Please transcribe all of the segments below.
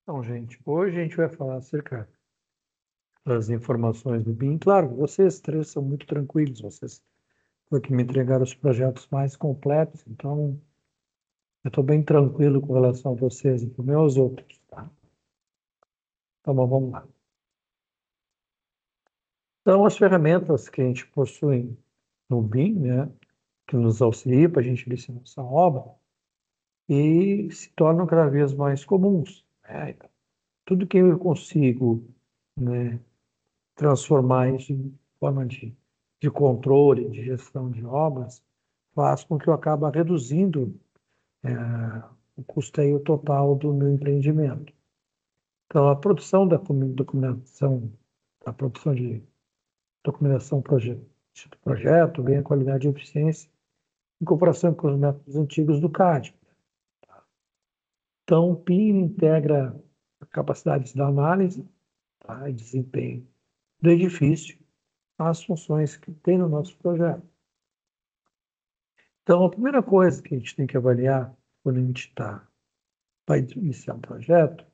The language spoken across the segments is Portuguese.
Então, gente, hoje a gente vai falar acerca das informações do BIM. Claro, vocês três são muito tranquilos, vocês foi que me entregaram os projetos mais completos, então eu estou bem tranquilo com relação a vocês e também aos outros, tá? Então, mas vamos lá. Então, as ferramentas que a gente possui no BIM, né, que nos auxiliam para a gente iniciar nossa obra, e se tornam cada vez mais comuns, né? Então, tudo que eu consigo, né, transformar isso em forma de controle, de gestão de obras, faz com que eu acabe reduzindo o custeio total do meu empreendimento. Então, a produção da documentação, a produção de documentação do projeto, vem a qualidade e eficiência em comparação com os métodos antigos do CAD. Então, o PIN integra capacidades da análise, tá, e desempenho do edifício às funções que tem no nosso projeto. Então, a primeira coisa que a gente tem que avaliar quando a gente vai iniciar um projeto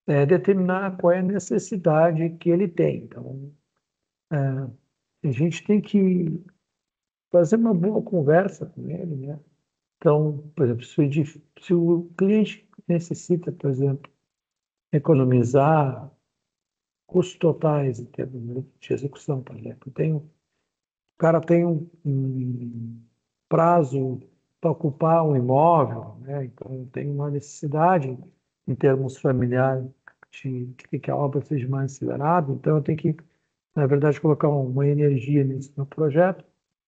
é determinar qual é a necessidade que ele tem. Então, a gente tem que fazer uma boa conversa com ele, né? Então, por exemplo, se o cliente necessita, por exemplo, economizar custos totais em termos de execução, por exemplo, o cara tem um prazo para ocupar um imóvel, né? Então tem uma necessidade em termos familiares de que a obra seja mais acelerada. Então eu tenho que, na verdade, colocar uma energia nesse meu projeto,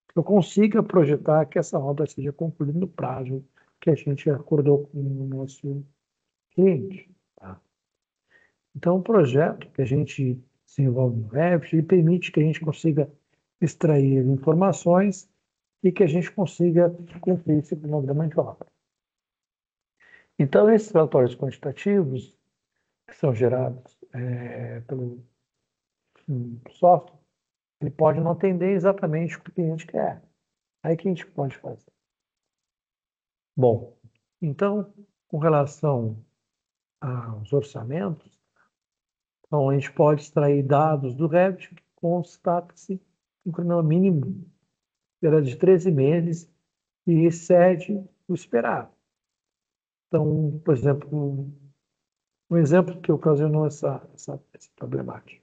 que eu consiga projetar que essa obra seja concluída no prazo que a gente acordou com o nosso cliente. Tá? Então o projeto que a gente desenvolve no Revit, ele permite que a gente consiga extrair informações e que a gente consiga cumprir esse cronograma de obra. Então, esses relatórios quantitativos, que são gerados pelo software, ele pode não atender exatamente o que o cliente quer. Aí, o que a gente pode fazer? Bom, então, com relação aos orçamentos, então, a gente pode extrair dados do Revit que constata-se um cronograma mínimo era de 13 meses e excede o esperado. Então, por exemplo, um exemplo que ocasionou essa problemática.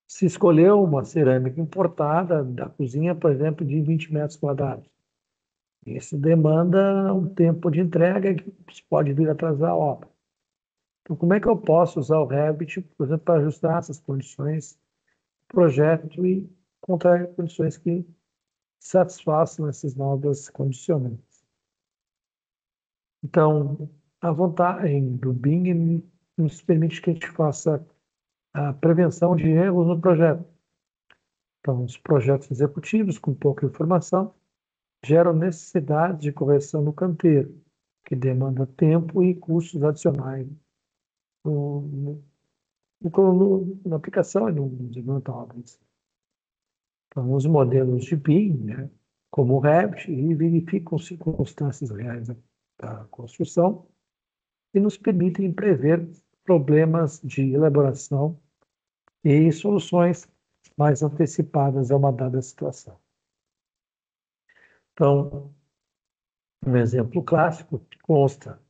Se escolheu uma cerâmica importada da cozinha, por exemplo, de 20 metros quadrados. Isso demanda um tempo de entrega que pode vir a atrasar a obra. Então, como é que eu posso usar o Revit, por exemplo, para ajustar essas condições do projeto e encontrar condições que satisfaçam essas novas condicionantes? Então, a vantagem do Bing nos permite que a gente faça a prevenção de erros no projeto. Então, os projetos executivos com pouca informação geram necessidade de correção no canteiro, que demanda tempo e custos adicionais na aplicação e no desenvolvimento da obra. Então, os modelos de BIM, né, como o Revit, verificam circunstâncias reais da construção e nos permitem prever problemas de elaboração e soluções mais antecipadas a uma dada situação. Então, um exemplo clássico que consta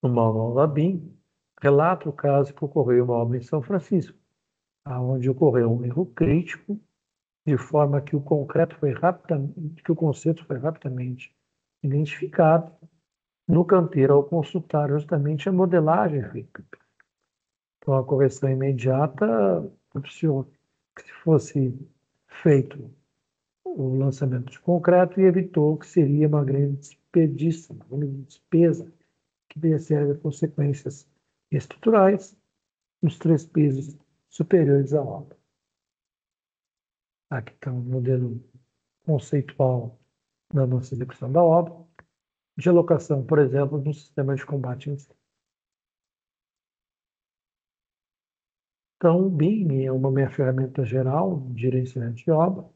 no manual da BIM relata o caso que ocorreu uma obra em São Francisco, onde ocorreu um erro crítico, de forma que que o conceito foi rapidamente identificado no canteiro ao consultar justamente a modelagem feita. Então, a correção imediata propiciou que se fosse feito o lançamento de concreto e evitou que seria uma grande desperdício, uma grande despesa que teria sérias consequências estruturais nos três pisos superiores à obra. Aqui está um modelo conceitual da nossa execução da obra, de alocação, por exemplo, de um sistema de combate a incêndio. Então, o BIM é uma minha ferramenta geral de gerenciamento de obra,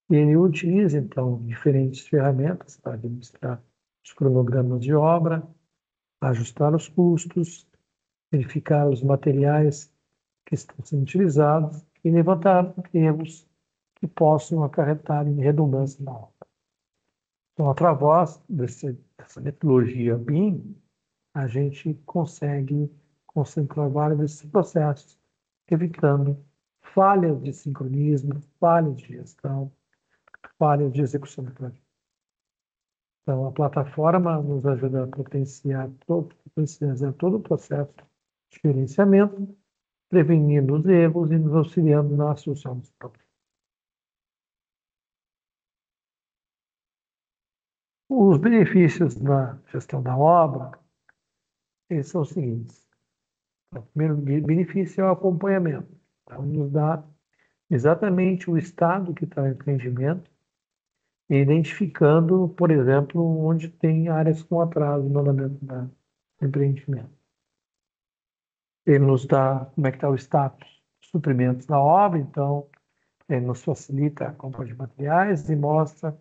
e ele utiliza, então, diferentes ferramentas para administrar os cronogramas de obra, ajustar os custos, verificar os materiais que estão sendo utilizados e levantar erros que possam acarretar em redundância na obra. Então, através dessa metodologia BIM, a gente consegue concentrar vários desses processos, evitando falhas de sincronismo, falhas de gestão, falhas de execução do projeto. Então, a plataforma nos ajuda a potenciar todo o processo de gerenciamento, prevenindo os erros e nos auxiliando na solução dos problemas. Os benefícios na gestão da obra, eles são os seguintes. O primeiro benefício é o acompanhamento. Então, nos dá exatamente o estado que está em empreendimento, e identificando, por exemplo, onde tem áreas com atraso no andamento do empreendimento. Ele nos dá como é que está o status de suprimentos da obra, então ele nos facilita a compra de materiais e mostra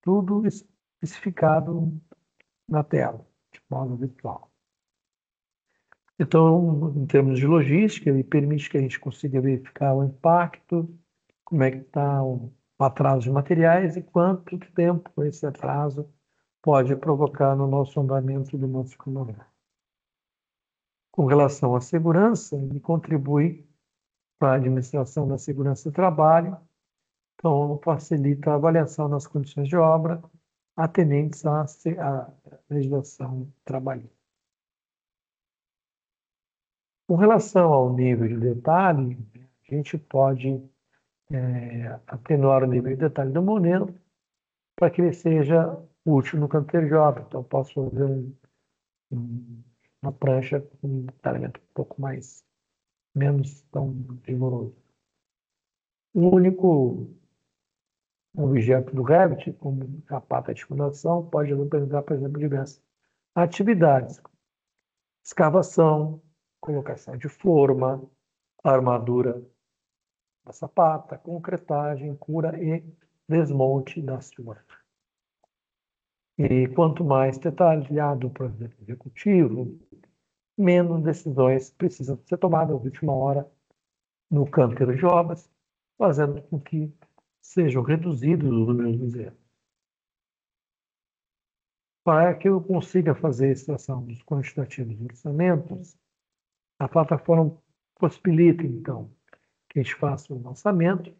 tudo especificado na tela, de modo virtual. Então, em termos de logística, ele permite que a gente consiga verificar o impacto, como é que está o atraso de materiais e quanto tempo esse atraso pode provocar no nosso andamento do nosso cronograma. Com relação à segurança, ele contribui para a administração da segurança do trabalho, então facilita a avaliação das condições de obra atendentes à legislação trabalhista. Com relação ao nível de detalhe, a gente pode atenuar o nível de detalhe do modelo para que ele seja útil no canteiro de obra. Então, posso fazer uma prancha com um detalhamento um pouco menos tão rigoroso. O único objeto do Revit, como a pata de fundação, pode representar, por exemplo, diversas atividades. Escavação, colocação de forma, armadura da sapata, concretagem, cura e desmonte da estrutura. E quanto mais detalhado o projeto executivo, menos decisões precisam ser tomadas na última hora no canteiro de obras, fazendo com que sejam reduzidos os números de erros. Para que eu consiga fazer a extração dos quantitativos dos orçamentos, a plataforma possibilita, então, que a gente faça o lançamento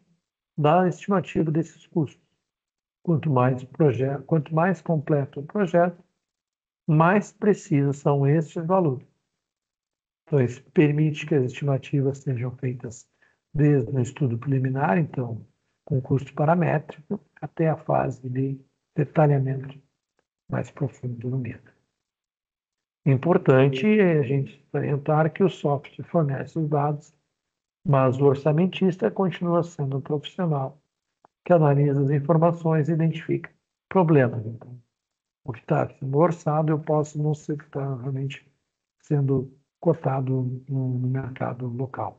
da estimativa desses custos. Quanto mais completo o projeto, mais precisos são estes valores. Então, isso permite que as estimativas sejam feitas desde o estudo preliminar, então, com custo paramétrico, até a fase de detalhamento mais profundo no mesmo. Importante é a gente salientar que o software fornece os dados, mas o orçamentista continua sendo um profissional que analisa as informações e identifica problemas. Então, o que está sendo orçado, eu posso não ser que está realmente sendo cotado no mercado local.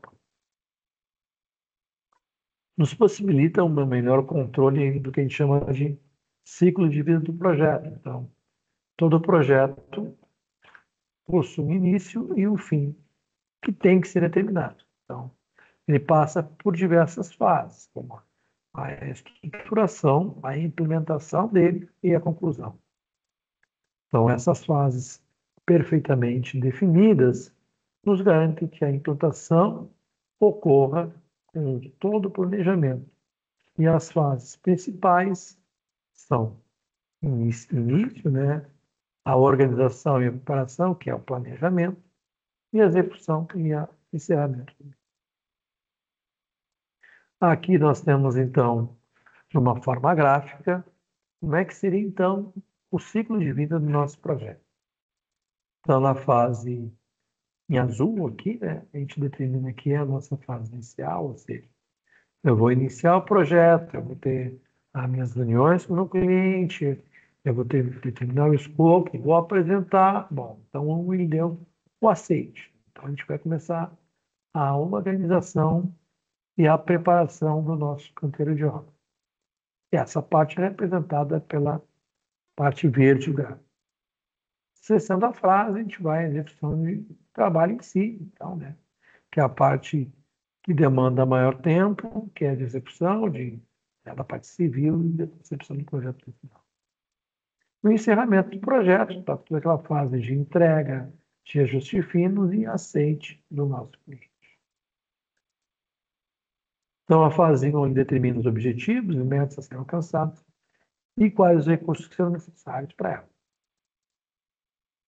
Nos possibilita um melhor controle do que a gente chama de ciclo de vida do projeto. Então, todo projeto possui um início e um fim que tem que ser determinado. Então, ele passa por diversas fases, como a estruturação, a implementação dele e a conclusão. Então, essas fases perfeitamente definidas nos garantem que a implantação ocorra com todo o planejamento. E as fases principais são início, né? A organização e a preparação, que é o planejamento, e a execução e o encerramento. Aqui nós temos, então, de uma forma gráfica, como é que seria, então, o ciclo de vida do nosso projeto. Então, na fase em azul aqui, né, a gente determina que é a nossa fase inicial, ou seja, eu vou iniciar o projeto, eu vou ter as minhas reuniões com o meu cliente, eu vou ter que determinar o escopo, vou apresentar. Bom, então ele deu o aceite. Então a gente vai começar a organização e a preparação do nosso canteiro de obra. E essa parte é representada pela parte verde do gráfico. cessando a frase, a gente vai à execução de trabalho em si, então, né? Que é a parte que demanda maior tempo, que é de execução, da parte civil e da execução do projeto final. No encerramento do projeto, está toda aquela fase de entrega, de ajuste finos e aceite do nosso cliente. Então, a fase 1 determina os objetivos e metas a serem alcançados e quais os recursos que serão necessários para ela.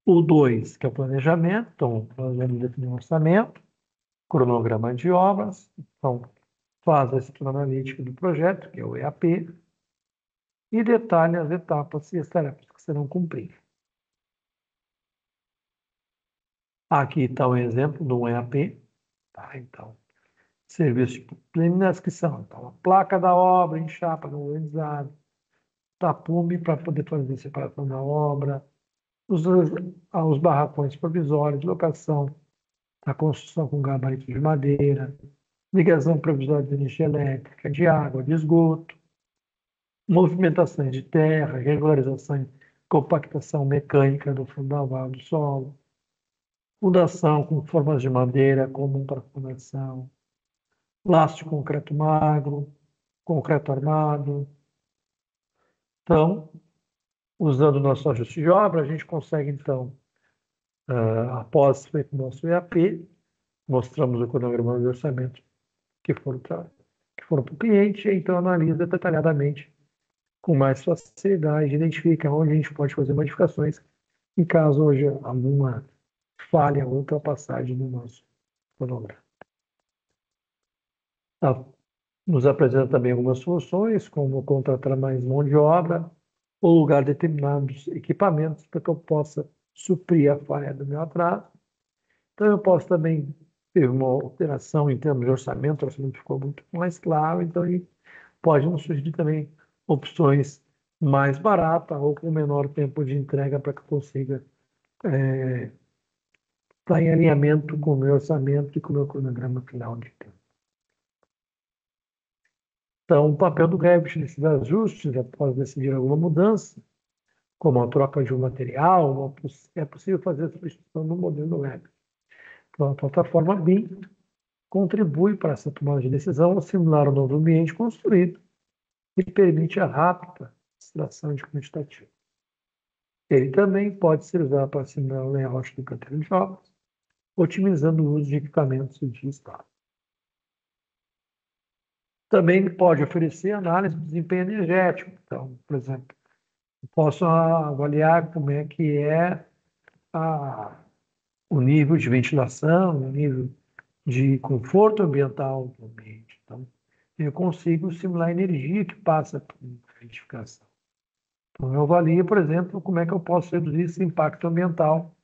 O 2, que é o planejamento, então, nós vamos definir um orçamento, cronograma de obras, então, faz a estrutura analítica do projeto, que é o EAP, e detalha as etapas e as tarefas que serão cumpridas. Aqui está um exemplo de um EAP, tá? Então, serviços preliminares que são, então, a placa da obra em chapa não organizada, tapume para poder fazer a separação da obra, os barracões provisórios, locação da construção com gabarito de madeira, ligação provisória de energia elétrica, de água, de esgoto, movimentações de terra, regularização e compactação mecânica do fundaval do solo, fundação com formas de madeira comum para fundação, laço de concreto magro, concreto armado. Então, usando o nosso ajuste de obra, a gente consegue, então, após feito o nosso EAP, mostramos o cronograma de orçamento que foram para o cliente, e então analisa detalhadamente com mais facilidade, identifica onde a gente pode fazer modificações em caso hoje alguma falha ou ultrapassagem no nosso cronograma. Nos apresenta também algumas soluções, como contratar mais mão de obra ou lugar determinados equipamentos para que eu possa suprir a falha do meu atraso. Então, eu posso também ter uma alteração em termos de orçamento, o orçamento ficou muito mais claro, então ele pode nos sugerir também opções mais baratas ou com menor tempo de entrega para que eu consiga estar em alinhamento com o meu orçamento e com o meu cronograma final de tempo. Então, o papel do Revit nesses ajustes, após decidir alguma mudança, como a troca de um material, é possível fazer a substituição do modelo Revit. Então, a plataforma BIM contribui para essa tomada de decisão ao simular o novo ambiente construído e permite a rápida extração de quantitativo. Ele também pode ser usado para simular o layout do canteiro de obras, otimizando o uso de equipamentos de estado. Também pode oferecer análise de desempenho energético. Então, por exemplo, eu posso avaliar como é que é o nível de ventilação, o nível de conforto ambiental do ambiente. Então, eu consigo simular a energia que passa por uma edificação. Então, eu avalio, por exemplo, como é que eu posso reduzir esse impacto ambiental,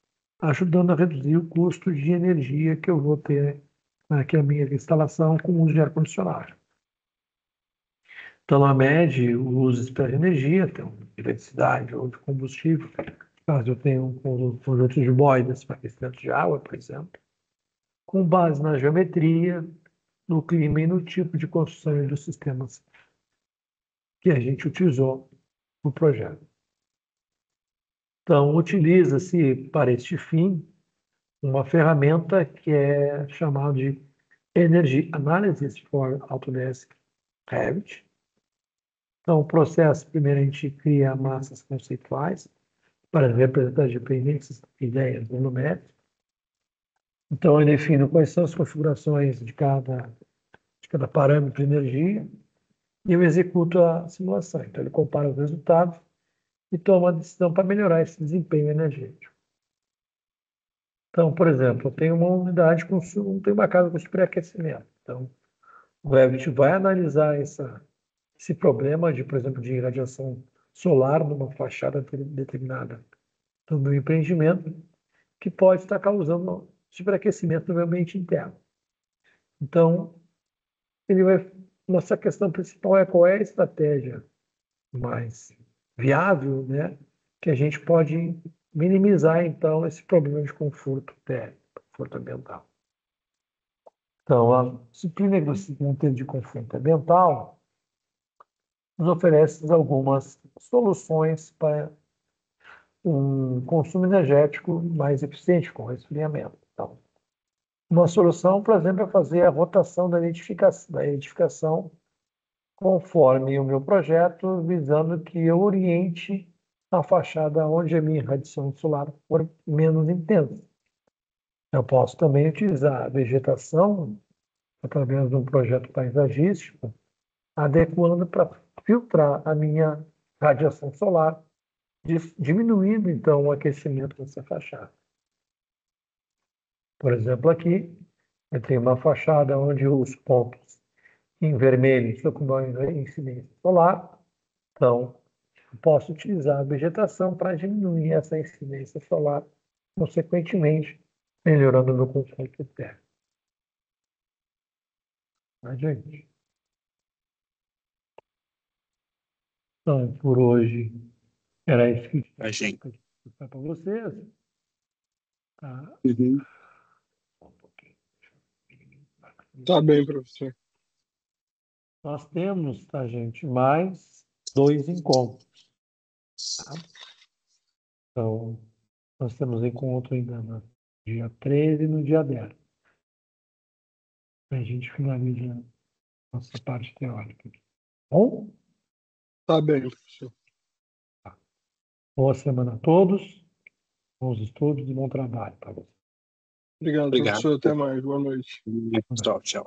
ajudando a reduzir o custo de energia que eu vou ter naquela minha instalação com o uso de ar-condicionado. Então, ela mede o uso de energia, então, de eletricidade ou de combustível, caso eu tenha um conjunto de boidas para aquecimento de água, por exemplo, com base na geometria, no clima e no tipo de construção dos sistemas que a gente utilizou no projeto. Então, utiliza-se para este fim uma ferramenta que é chamada de Energy Analysis for Autodesk Revit. Então, o processo, primeiro a gente cria massas conceituais para representar diferentes ideias volumétricas. Então, eu defino quais são as configurações de cada parâmetro de energia e eu executo a simulação. Então, ele compara os resultados e toma a decisão para melhorar esse desempenho energético. Então, por exemplo, eu tenho uma unidade tenho uma casa com superaquecimento. Então, o Revit vai analisar esse problema de, por exemplo, de irradiação solar numa fachada determinada do meu empreendimento, que pode estar causando superaquecimento no meu ambiente interno. Então, nossa questão principal é qual é a estratégia mais viável, né, que a gente pode minimizar, então, esse problema de conforto térmico, conforto ambiental. Então, a disciplina de conforto ambiental nos oferece algumas soluções para um consumo energético mais eficiente com resfriamento. Então, uma solução, por exemplo, é fazer a rotação da edificação conforme o meu projeto, visando que eu oriente a fachada onde a minha radiação solar for menos intensa. Eu posso também utilizar a vegetação através de um projeto paisagístico, adequando para filtrar a minha radiação solar, diminuindo então o aquecimento dessa fachada. Por exemplo, aqui eu tenho uma fachada onde os pontos em vermelho estão com maior incidência solar, então eu posso utilizar a vegetação para diminuir essa incidência solar, consequentemente melhorando o meu conforto térmico. Tá, gente? Então, por hoje, era isso que eu tinha para explicar para vocês. Tá? Uhum. Só um pouquinho. Tá bem, professor. Nós temos, tá, gente, mais 2 encontros. Tá? Então, nós temos encontro ainda no dia 13 e no dia 10. A gente finaliza a nossa parte teórica. Bom? Tá bem, professor. Boa semana a todos. Bons estudos e bom trabalho para vocês. Obrigado, professor. Até mais. Boa noite. Tchau, tchau.